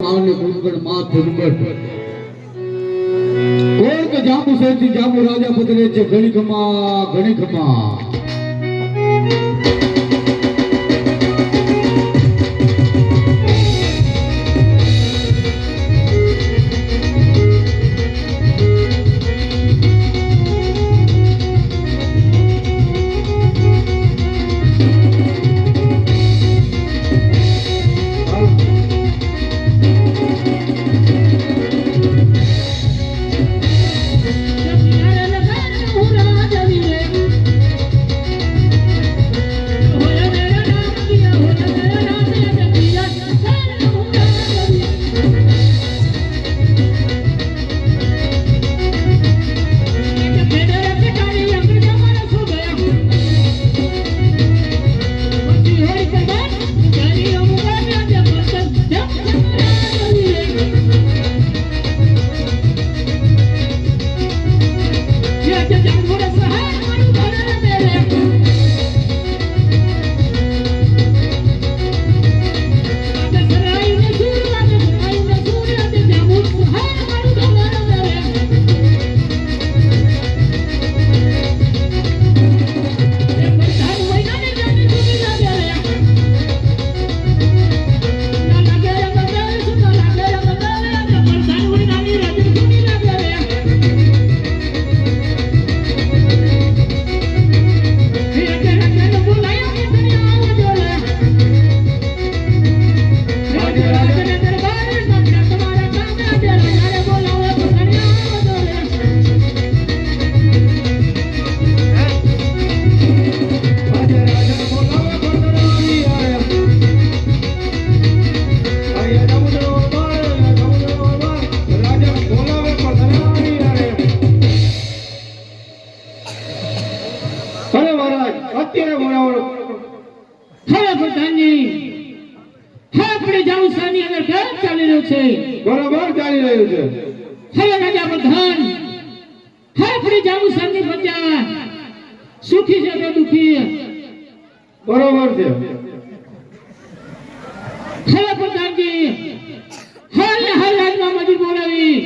માને કુંકણ માથ ઉનબટ કોણ કે જાંબુ સૌથી જાંબુ રાજા પદરે છે ઘણી ખમા બરાબર ચાલી રહ્યું છે. હવે રાજા પ્રધાન આપણી જામુસરની પ્રજા સુખી છે કે દુખી? બરાબર છે. હવે પ્રધાનજી હાલ રાજમાં મજૂર બોલાવી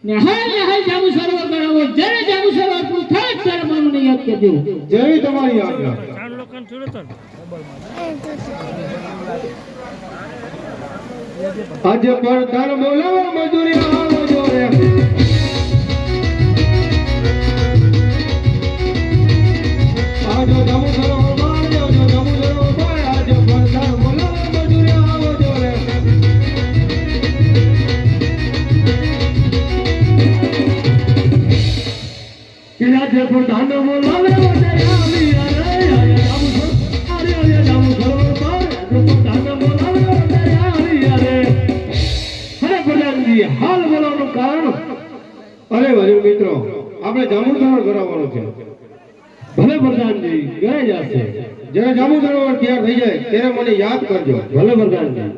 ને હાલ જામુ સરોવર કરાવો. જ્યારે જામુ સરોવર પૂરું થાય ત્યારે મને યાદ કરજો. જેવી તમારી આજ્ઞા. આજે પ્રધાન બોલાવો મજૂરી આવજો રે. આજો જામુ સરોવર બાર જામુ સરોવર બાર આજે પ્રધાન બોલાવો મજૂરી આવજો રે. આજે પ્રધાન બોલાવે આવી રે જામુ સરોવર બાર પ્રધાન બોલાવે હાલ બોલાવવાનું કારણ. અરે વડીલ મિત્રો, આપણે જાંબુ સરોવર કરાવવાનું છે. ભલે પ્રધાનજી ગયા જશે. જ્યારે જાંબુ સરોવર તૈયાર થઈ જાય ત્યારે મને યાદ કરજો. ભલે પ્રધાનજી.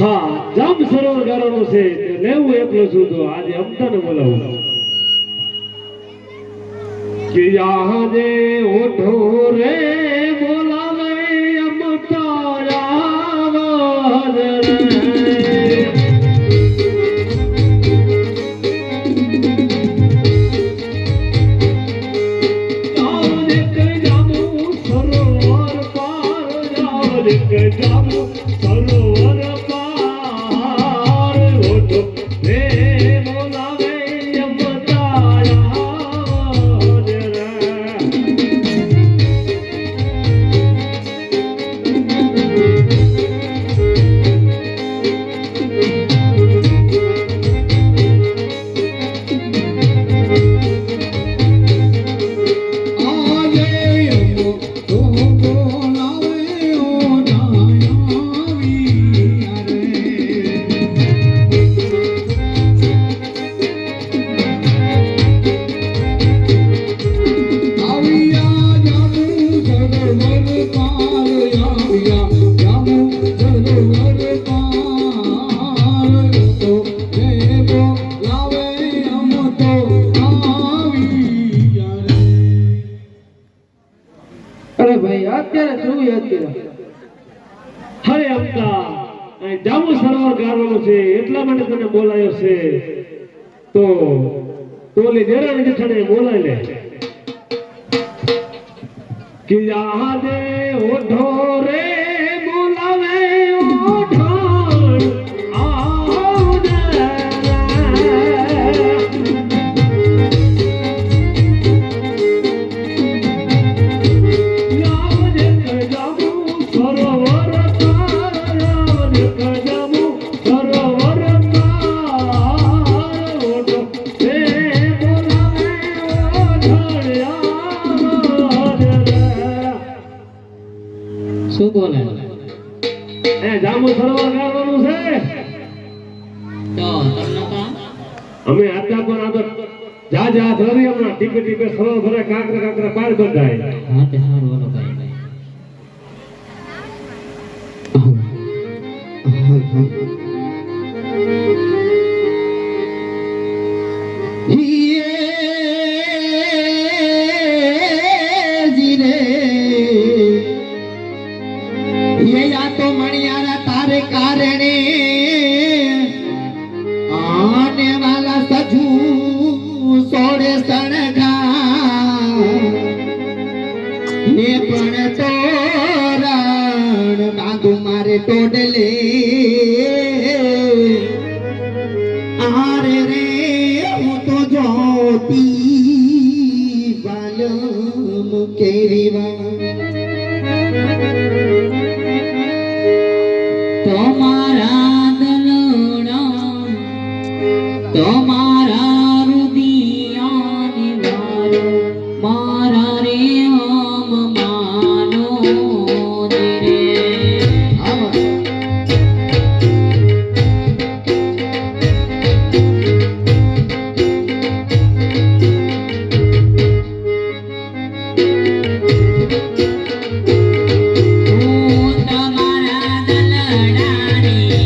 હા, જાંબુ સરોવર કરાવવાનું છે તે લેવું એકલો છું તો આજે અમતાને બોલાવું કે આજે ઓઠો રે બોલાવે અત્યારે જોવી અત્યારે હરે અમતા અહીં જાંબુ સરોવર ગાળવાનું છે એટલા માટે તને બોલાયો છે તો તોલી દેરાણી જેઠાણી બોલાય લે કે યાદે ઓઢો રે બોલાવે ઓઢો શું બોલે જાંબુ સરોવર ગાળવાનું છે તો તમને કામ અમે આટલા પણ આ તો જા જા ધરી હમણાં ટીપે ટીપે સરોવર ભરે કાંકરા કાંકરા પાર બંધાય હા તે સારું ઓલો ભાઈ ये या तो मणियारा तारे कारणे आने वाला सजू सोड़े सणगा ये पण तोरण बांधू मारे टोडले आरे रे हूँ तो ज्योति बालम केरीवा તમારા દલણા તમારા રુદિયાની વારો મારા રે હમ માનો રે તમારા દલડાની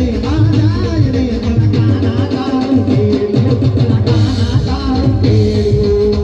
રે ના જાય રે ભલકાના તારું કેળિયું ભલકાના તારું કેળિયું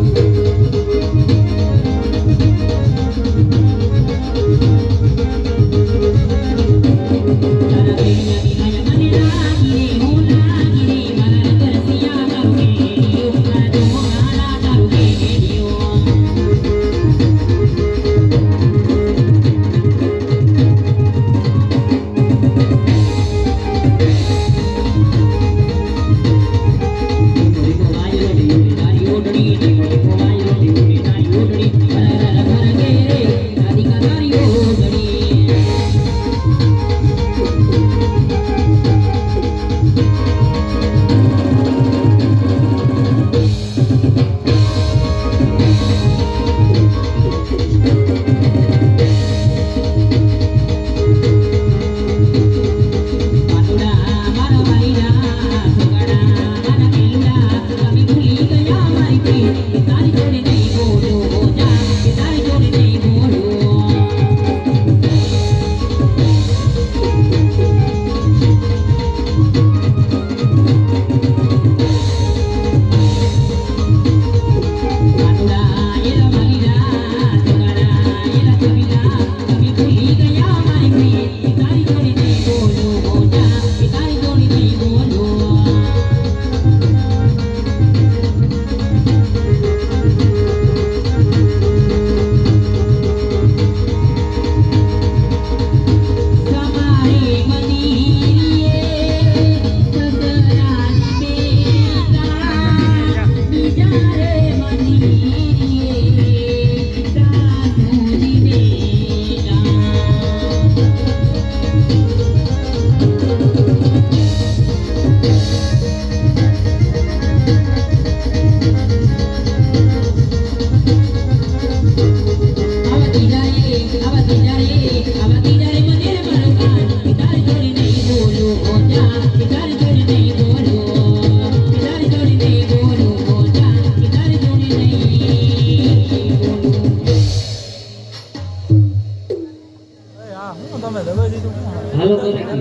હાલો તો રાખી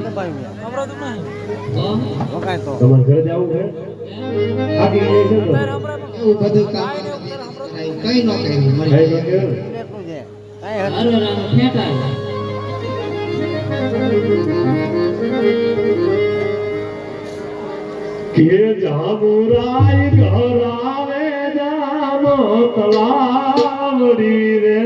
તમારે ઘરે જવું છે આખી ગઈ છે તો એવું બધું કામ કઈ નો કઈ મરી કઈ તો કેવું હાલો રામ ફેટા કે જામુરાય ઘર આવે જામો તલાવડી રે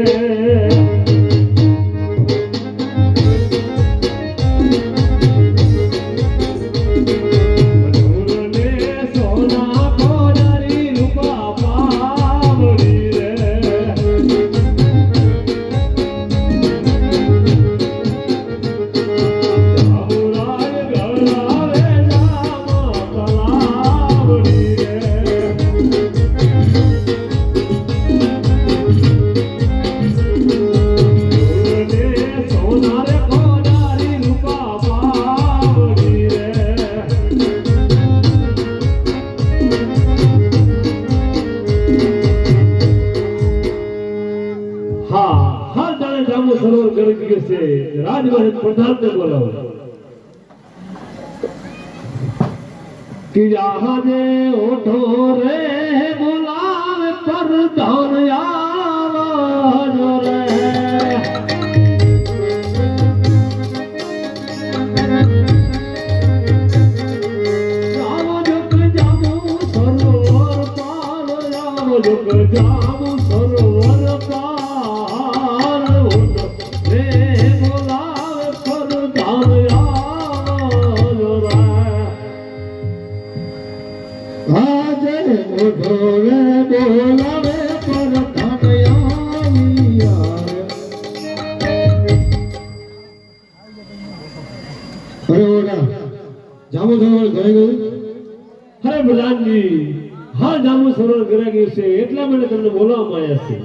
સરોવર કરી ગયો છે રાજમહેલ પ્રધાનને બોલાવો कि जहाजे ओठो रे बोलावे प्रधान आवाजो रे जामो जुक जामो सरोवर पार जामो जुक जामो सरोवर पार ओठो रे बोलावे प्रधान आवाजो रे આજે ઓઢોરે બોલાવે પ્રધાન આવી આવે અરે ઓડા જામુ સરોવર ઘરે ગયું અરે પ્રધાનજી હા જામુ સરોવર ઘરે ગયું છે એટલા માટે તમને બોલાવવામાં આવ્યા છે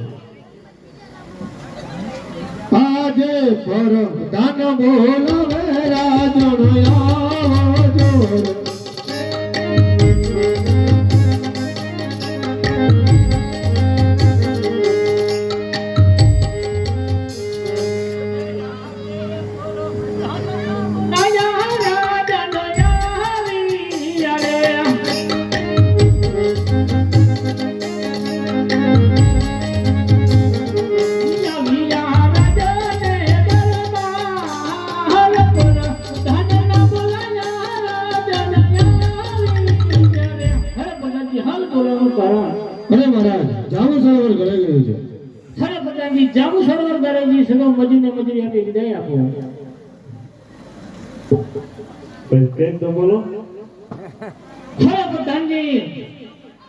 આજે પ્રધાન બોલાવે રાજણ આવજો નયા રાજન જાંબુ સરોવર ગરાજી સગો મજૂરને મજૂરી આપી વિદાય આપો. પછી કંઈક તો બોલો. હા પ્રધાનજી,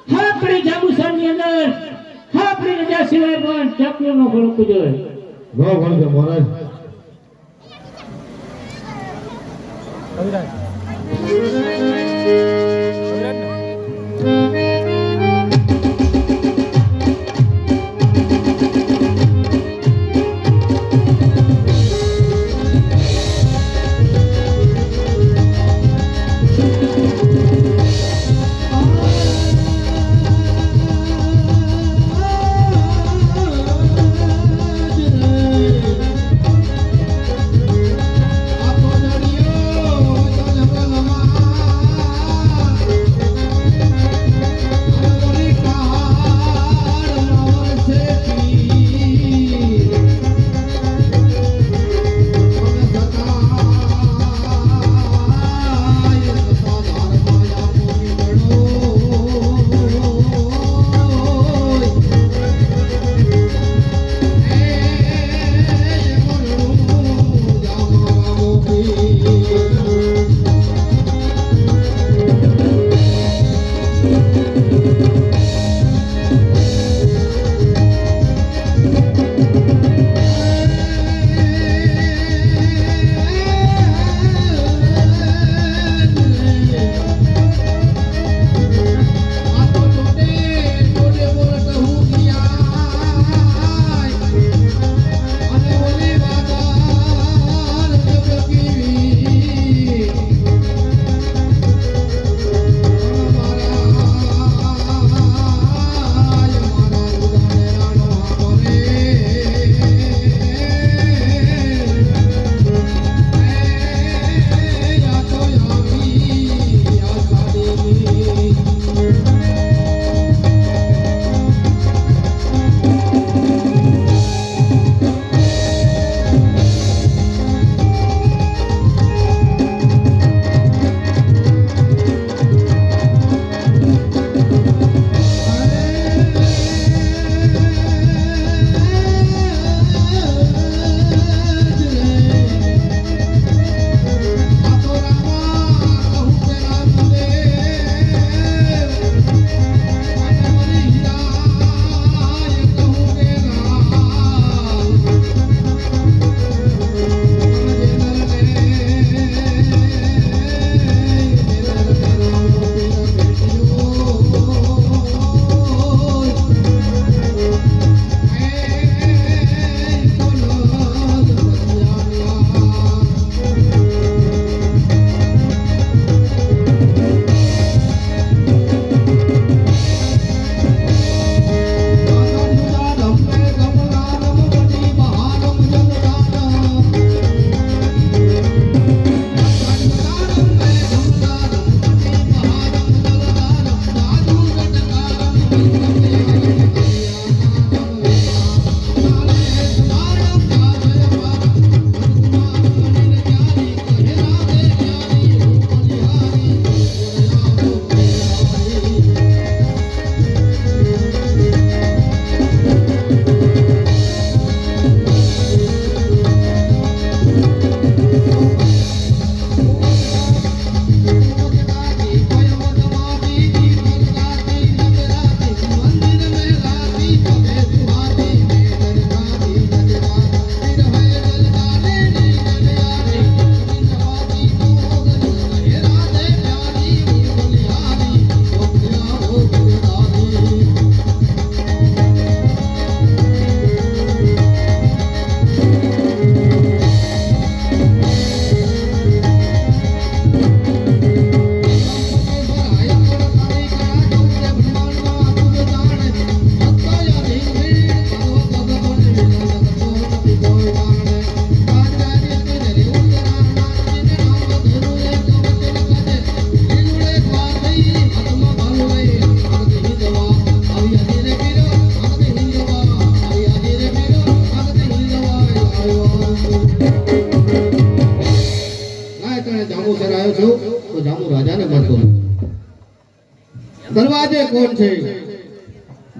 હા આપણી જાંબુ સરની અંદર હા આપણી રજા સિવાય પણ ચાકરીનો ભડકું જોઈએ. ન ભણજો મહારાજ.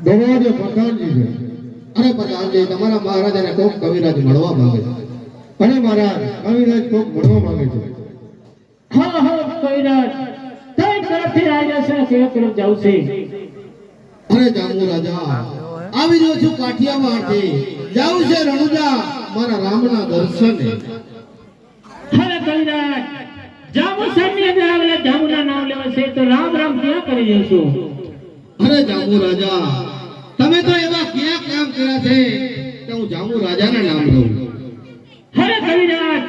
દરવાજે પ્રધાનજી છે. અરે પ્રધાનજી તમારા મહારાજાને કોક કવિરાજ મળવા માંગે છે અને મહારાજ કવિરાજ કોક મળવા માંગે છે. હા હા કવિરાજ કઈ તરફથી રાજા છે તે તરફ જાઉં છે. અરે જામુ રાજા આવી રહ્યો છું કાઠિયાવાડથી જાઉં છે રણુજા મારા રામના દર્શને. હવે કવિરાજ જામુ સામે આવેલા જામુના નામ લેવા છે તો રામ રામ ક્યાં કરી જઈશું. અરે જામુ રાજા તમે તો એવા ક્યાં કામ કર્યા છે કે હું જામુ રાજાના નામ લઉં. હવે કવિરાજ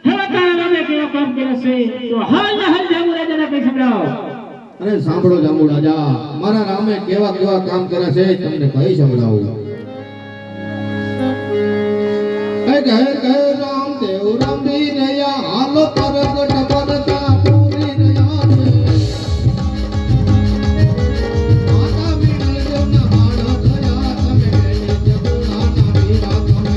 હવે તારા રામે કેવા કામ કર્યા છે તો હાલ ને હાલ જામુ રાજાને કઈ સંભળાવો. અરે સાંભળો જામુ રાજા મારા રામે કેવા કેવા કામ કર્યા છે તમને કહી સંભળાવું. કહે કહે રામદેવ રામજી રહ્યા હાલો પરગટ પરતા પૂરી રહ્યા છે. માતા વિનલ દેવના હાડા થયા તમે બેને જગુણાના વીરા તમે.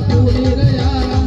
પૂરી રહ્યા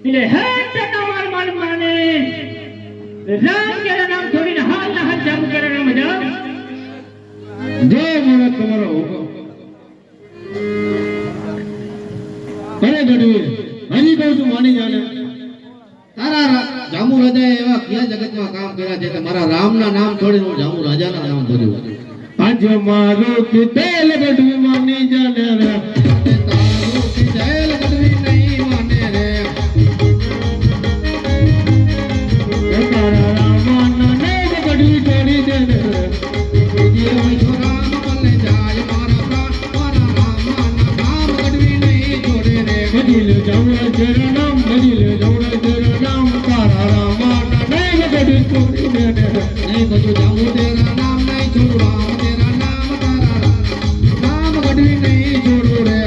એટલે હે તમાર માન માને રામ કેરા નામ છોડીને હાલ ના હાલ જામુ કેરા નામ જાવ જય મહારાજ તમારો હુકમ. અરે ગઢવી હજી કહું છું માની જાને. તારા જામુ રાજાએ એવા કયા જગતમાં કામ કર્યા છે કે મારા રામના નામ છોડીને હું જામુ રાજાના નામ ભર્યું. આજ મારું કિતેલ ગઢવી માની જાને રે. તારું કિધેલ ગઢવી નહીં માને રે. તારા રામના નામ ગઢવી છોડી દે ને રે. જે હોય તો રામ બને જાય મારા રામના નામ ગઢવી નહીં છોડે રે. ભજી લે જામુરા તેરા નામ, ભજી લે જામુરા તેરા નામ. તારા રામના નામ ગઢવી છોડી દે ને રે. નહીં બધું જામુ તેરા નામ નહીં છોડું રામ તેરા નામ તારા નામ ગઢવી નહીં છોડું રે.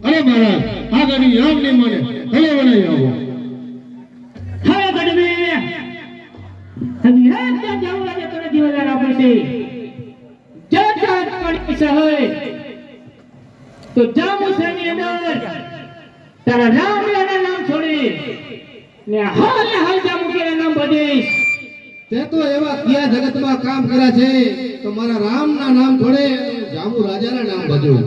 અરે મહારાજ આ ગઢવી આમ નહીં માને. ભલે વણાઈ આવો. હવે ગઢવી હજી હે જામુ રાજા તને જીવદાર આપે છે જત પડી છે હોય તો જામુ સરની અંદર તારા રામના નામ છોડી ને હાલ જામુ કેરા નામ બધીશ તે તો એવા કયા જગતમાં કામ કર્યા છે તો મારા રામના નામ છોડે જામુ રાજાના નામ ભજવું.